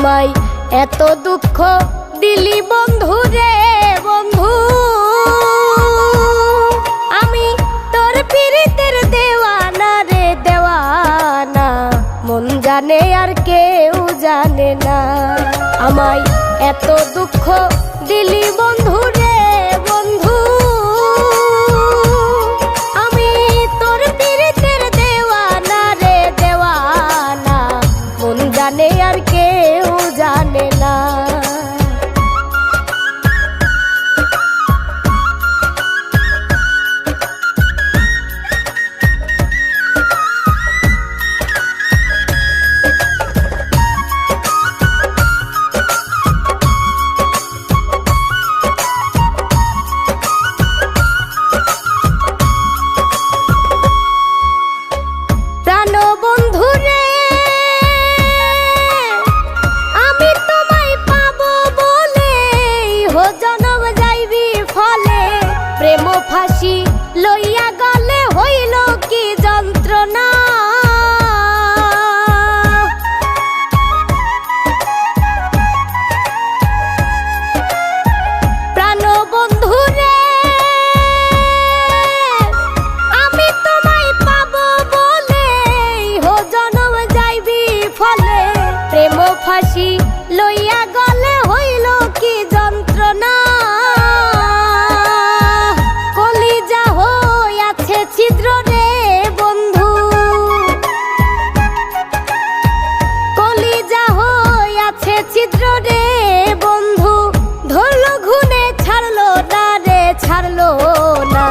আমায় এত দুঃখ দিলি বন্ধু রে বন্ধু, আমি তোর পীড়িতের দেওয়ানা রে দেওয়ানা, মন জানে আর কেউ জানে না। আমায় এত দুঃখ দিলি বন্ধু রে বন্ধু, আমি তোর পীড়িতের দেওয়ানা রে দেওয়ানা, মন জানে আর কেউ জানে না। ফাঁসি লইয়া গলে হইল কি যন্ত্রণা, প্রাণ বন্ধু রে আমি তোমায় পাবো বলে হো জনম যাইবি ফলে, প্রেম ফাঁসি লইয়া গলে হইল কি যন্ত্রণা, ছিদ্র রে বন্ধু কলিজা হইয়াছে ছিদ্র রে বন্ধু, ধরলো ঘুনে ছাড়লো না রে ছাড়লো না,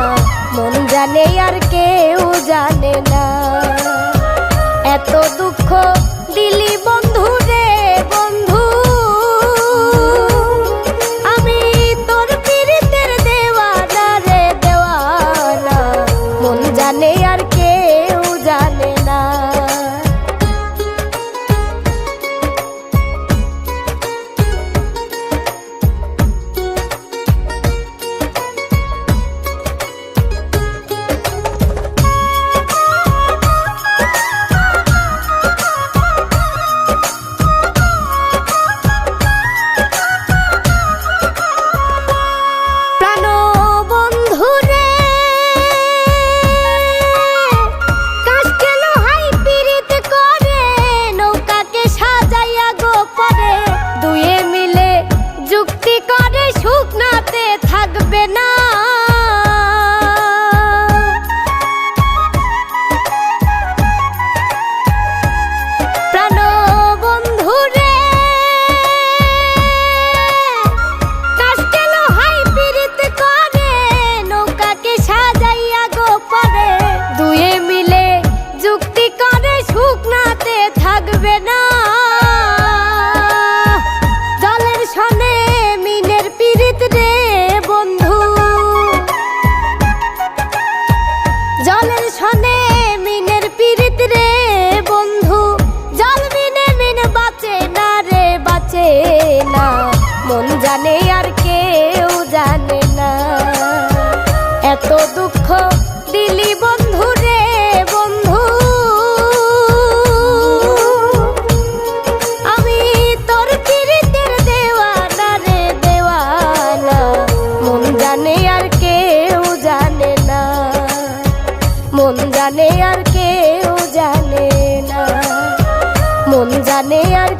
মন জানে আর কেউ জানে না। এত দুঃখ দিলি বন্ধু রে বন্ধু, আমি তোর পীড়িতের দেওয়ানা রে দেওয়ানা, মন জানে আর কেউ জানে না। শুকনাতে থাকবে না প্রাণ বন্ধু রে, কাস্তে লোহাই পীড়িত করে নৌকাকে সাজাইয়া গো পারে, দুয়ে মিলে যুক্তি করে শুকনাতে থাকবে না, জলের সনে মিনের পীড়িত রে বন্ধু, জলের সনে মিনের পীড়িত রে বন্ধু, জল মিনে মিন বাঁচে না রে বাঁচে না, মন জানে আর কেউ জানে না। এত দুঃখ দিলি বন্ধু রে বন্ধু, আমি তোর পীড়িতের দেওয়ানা রে দেওয়ানা, মন জানে আর কেউ জানে না, মন জানে আর কেউ জানে না, মন জানে আর